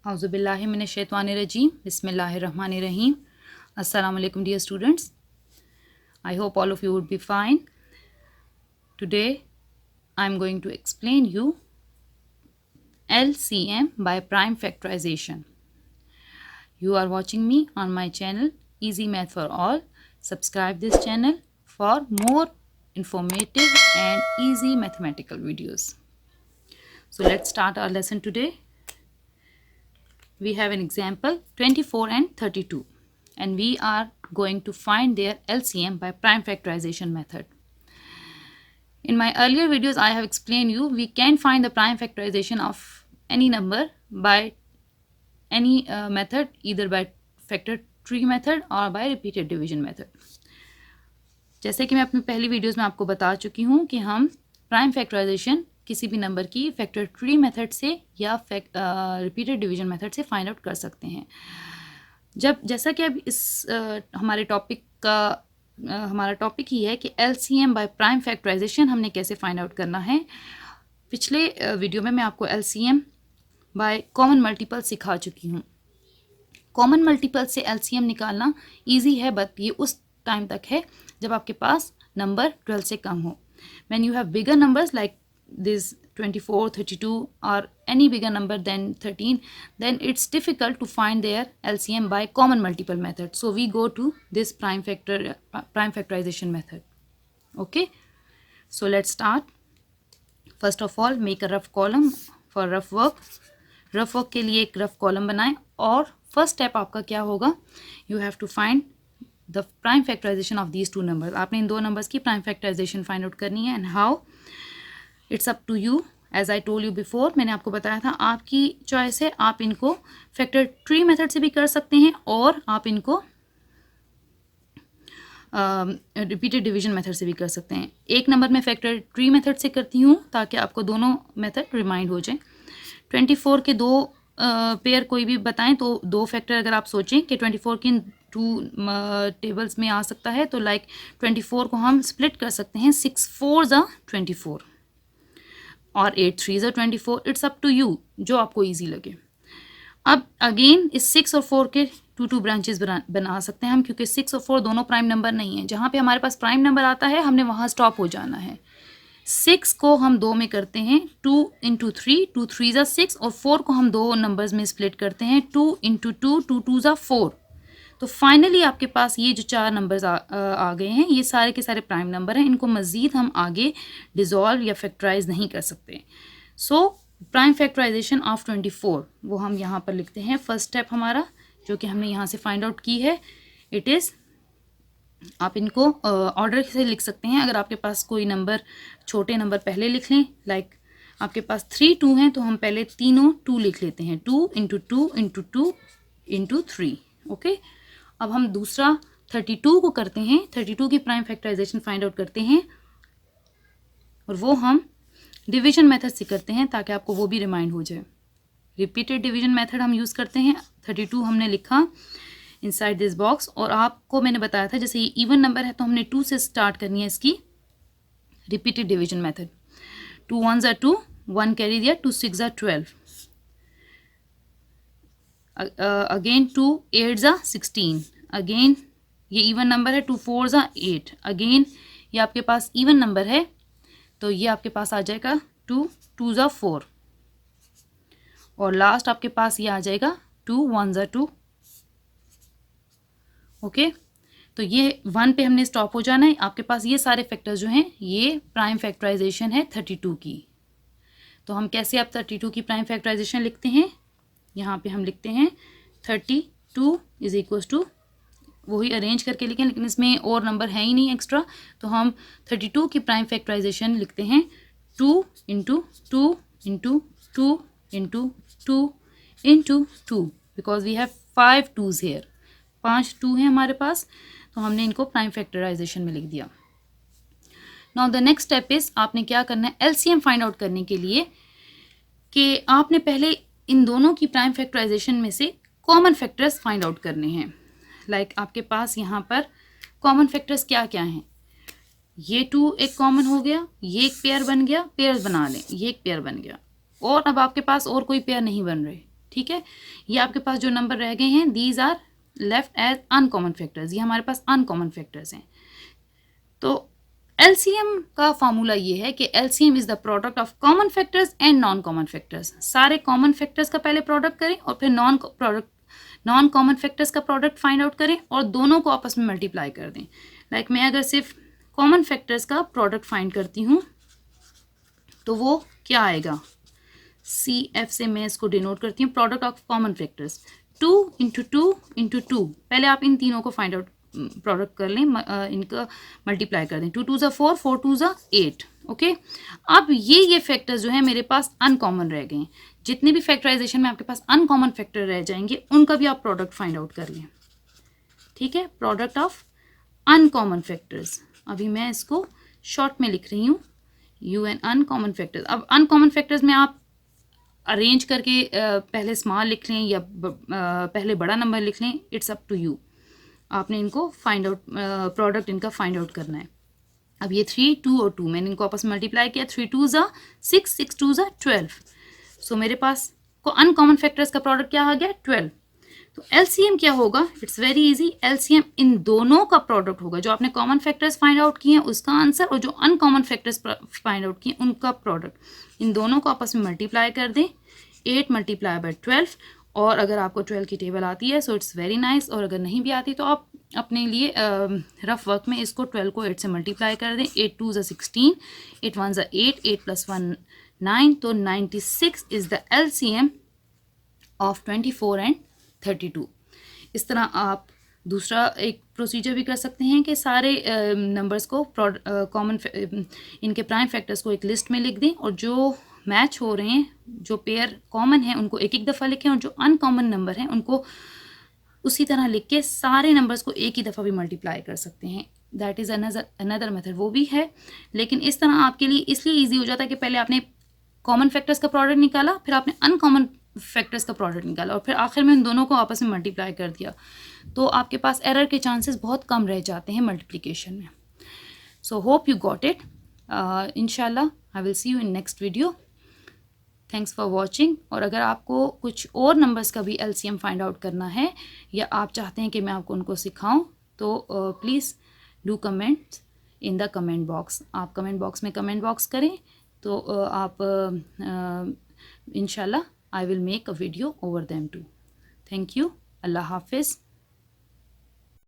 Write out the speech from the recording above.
Auzubillahi minash-shaytanir-rajim. Bismillahir-rahmanir-rahim. Assalamu alaikum, dear students. I hope all of you would be fine. Today I am going to explain you LCM by prime factorization. You are watching me on my channel Easy Math for All. Subscribe this channel for more informative and easy mathematical videos. So let's start our lesson today. We have an example 24 and 32 and we are going to find their LCM by prime factorization method. In my earlier videos I have explained you we can find the prime factorization of any number by any method, either by factor tree method or by repeated division method. जैसे कि मैं अपनी पहली videos में आपको बता चुकी हूँ कि हम प्राइम फैक्टराइजेशन किसी भी नंबर की फैक्टर ट्री मेथड से या रिपीटेड डिवीजन मेथड से फाइंड आउट कर सकते हैं। जैसा कि अब इस हमारा टॉपिक ही है कि एलसीएम बाय प्राइम फैक्टराइजेशन हमने कैसे फाइंड आउट करना है। पिछले वीडियो में मैं आपको एलसीएम बाय कॉमन मल्टीपल सिखा चुकी हूँ। कॉमन मल्टीपल से एलसीएम निकालना ईजी है, बट ये उस टाइम तक है जब आपके पास नंबर 12 से कम हो। When you have bigger numbers like this 24, 32 or any bigger number than 13, then it's difficult to find their LCM by common multiple method. So we go to this prime factorization method. Okay, so let's start. First of all, make a rough column for rough work. Rough work के लिए एक rough column बनाएं और first step आपका क्या होगा, you have to find the prime factorization of these two numbers. आपने इन दो numbers की prime factorization find out करनी है and how? It's up to you. As I told you before, मैंने आपको बताया था आपकी चॉइस है। आप इनको फैक्टर ट्री मेथड से भी कर सकते हैं और आप इनको रिपीटेड डिवीजन मेथड से भी कर सकते हैं। एक नंबर में फैक्टर ट्री मेथड से करती हूँ ताकि आपको दोनों मेथड रिमाइंड हो जाए। 24 के दो पेयर कोई भी बताएं तो दो फैक्टर अगर आप सोचें कि 24 की टू टेबल्स में आ सकता है तो लाइक 24 को हम स्प्लिट कर सकते हैं 6 4 24 और 8 3 24। इट्स अप टू यू, जो आपको इजी लगे। अब अगेन इस 6 और 4 के टू ब्रांचेस बना सकते हैं हम, क्योंकि 6 और 4 दोनों प्राइम नंबर नहीं है। जहाँ पे हमारे पास प्राइम नंबर आता है हमने वहाँ स्टॉप हो जाना है। 6 को हम 2 में करते हैं 2 इंटू 3, 2 3 6 और 4 को हम दो नंबर्स में स्प्लिट करते हैं 2 इंटू 2, 2 2 4। तो फाइनली आपके पास ये जो चार नंबर्स आ गए हैं, ये सारे के सारे प्राइम नंबर हैं। इनको मज़ीद हम आगे डिज़ोल्व या फैक्टराइज नहीं कर सकते। सो प्राइम फैक्टराइजेशन ऑफ 24 वो हम यहाँ पर लिखते हैं। फर्स्ट स्टेप हमारा जो कि हमने यहाँ से फाइंड आउट की है, इट इज़, आप इनको ऑर्डर से लिख सकते हैं। अगर आपके पास कोई नंबर छोटे नंबर पहले लिख लें, लाइक आपके पास 3 2 हैं तो हम पहले तीनों 2 लिख लेते हैं, 2 इंटू 2 इंटू 2 इंटू 3। ओके, अब हम दूसरा 32 को करते हैं। 32 की प्राइम फैक्टराइजेशन फाइंड आउट करते हैं और वो हम डिवीजन मेथड से करते हैं ताकि आपको वो भी रिमाइंड हो जाए। रिपीटेड डिवीजन मेथड हम यूज़ करते हैं। 32 हमने लिखा इनसाइड दिस बॉक्स और आपको मैंने बताया था जैसे ये इवन नंबर है तो हमने 2 से स्टार्ट करनी है इसकी रिपीटेड डिवीजन मेथड। 2 1 2, 1 कैरी दिया, 2 6 12, अगेन 2 8 16, अगेन ये इवन नंबर है 2 4 8, अगेन ये आपके पास इवन नंबर है तो ये आपके पास आ जाएगा 2 2 4 और लास्ट आपके पास ये आ जाएगा 2 1 2। ओके, तो ये 1 पे हमने स्टॉप हो जाना है। आपके पास ये सारे फैक्टर्स जो हैं ये प्राइम फैक्टराइजेशन है 32 की। तो हम कैसे आप 32 की प्राइम फैक्टराइजेशन लिखते हैं, यहाँ पे हम लिखते हैं 32 इज इक्वल्स टू, वही अरेंज करके लिखें लेकिन इसमें और नंबर है ही नहीं एक्स्ट्रा, तो हम 32 की प्राइम फैक्टराइजेशन लिखते हैं 2 into 2 into 2 into 2 into 2, because we have 5 2s here, 5 2 हैं हमारे पास, तो हमने इनको प्राइम फैक्टराइजेशन में लिख दिया। Now the next step is, आपने क्या करना है एलसीएम फाइंड आउट करने के लिए कि आपने पहले इन दोनों की प्राइम फैक्टराइजेशन में से कॉमन फैक्टर्स फाइंड आउट करने हैं। लाइक आपके पास यहाँ पर कॉमन फैक्टर्स क्या क्या हैं, ये 2 एक कॉमन हो गया, ये एक पेयर बन गया, पेयर्स बना लें, ये एक पेयर बन गया और अब आपके पास और कोई पेयर नहीं बन रहे। ठीक है, ये आपके पास जो नंबर रह गए हैं these are left as uncommon factors, ये हमारे पास अनकॉमन फैक्टर्स हैं। तो एलसीएम का फॉर्मूला ये है कि LCM is the product of common factors and non common factors. सारे कॉमन फैक्टर्स का पहले प्रोडक्ट करें और फिर नॉन कॉमन फैक्टर्स का प्रोडक्ट फाइंड आउट करें और दोनों को आपस में मल्टीप्लाई कर दें। लाइक मैं अगर सिर्फ कॉमन फैक्टर्स का प्रोडक्ट फाइंड करती हूँ तो वो क्या आएगा, CF से मैं इसको डिनोट करती हूँ, product of common factors 2 into 2 into 2। पहले आप इन तीनों को फाइंड आउट प्रोडक्ट कर लें, इनका मल्टीप्लाई कर दें, 2 2 4 4 2 8। ओके, अब ये फैक्टर्स जो है मेरे पास अनकॉमन रह गए हैं। जितने भी फैक्टराइजेशन में आपके पास अनकॉमन फैक्टर रह जाएंगे उनका भी आप प्रोडक्ट फाइंड आउट कर लें। ठीक है, प्रोडक्ट ऑफ अनकॉमन फैक्टर्स, अभी मैं इसको शॉर्ट में लिख रही हूँ, UN अनकॉमन फैक्टर्स। अब अनकॉमन फैक्टर्स में आप अरेंज करके पहले स्मॉल लिख लें या पहले बड़ा नंबर लिख लें, इट्स अप टू यू। आपने इनको फाइंड आउट प्रोडक्ट इनका फाइंड आउट करना है। अब ये 3 2 और 2 मैंने इनको आपस में मल्टीप्लाई किया, 3 2 ज़ा 6 6 2 ज़ा 12। सो मेरे पास को अनकॉमन फैक्टर्स का प्रोडक्ट क्या आ गया, 12। तो एलसीएम क्या होगा, इट्स वेरी इजी, एलसीएम इन दोनों का प्रोडक्ट होगा, जो आपने कॉमन फैक्टर्स फाइंड आउट किए हैं उसका आंसर और जो अनकॉमन फैक्टर्स फाइंड आउट किए उनका प्रोडक्ट, इन दोनों को आपस में मल्टीप्लाई कर दें, 8 मल्टीप्लाई बाय 12। और अगर आपको 12 की टेबल आती है सो इट्स वेरी नाइस, और अगर नहीं भी आती तो आप अपने लिए रफ वर्क में इसको 12 को 8 से मल्टीप्लाई कर दें, 8 2 ज़ा 16, 8 1 ज़ा 8, 8 + 1 9, तो 96 is the LCM of 24 and 32। इस तरह आप दूसरा एक प्रोसीजर भी कर सकते हैं कि सारे नंबर्स को कॉमन इनके प्राइम फैक्टर्स को एक लिस्ट में लिख दें और जो मैच हो रहे हैं, जो पेयर कॉमन है उनको एक एक दफ़ा लिखें और जो अनकॉमन नंबर हैं उनको उसी तरह लिख के सारे नंबर्स को एक ही दफ़ा भी मल्टीप्लाई कर सकते हैं। दैट इज़ अनदर मेथड, वो भी है, लेकिन इस तरह आपके लिए इसलिए ईजी हो जाता है कि पहले आपने कॉमन फैक्टर्स का प्रोडक्ट निकाला, फिर आपने अनकॉमन फैक्टर्स का प्रोडक्ट निकाला और फिर आखिर में उन दोनों को आपस में मल्टीप्लाई कर दिया, तो आपके पास एरर के चांसेस बहुत कम रह जाते हैं मल्टीप्लिकेशन में। So hope you got it. इंशाल्लाह I will see you in next video. Thanks for watching. और अगर आपको कुछ और नंबर्स का भी LCM फाइंड आउट करना है या आप चाहते हैं कि मैं आपको उनको सिखाऊं तो please do comment in the comment box. आप कमेंट बॉक्स में कमेंट बॉक्स करें तो आप इंशाल्लाह I will make a video over them too. Thank you. Allah Hafiz.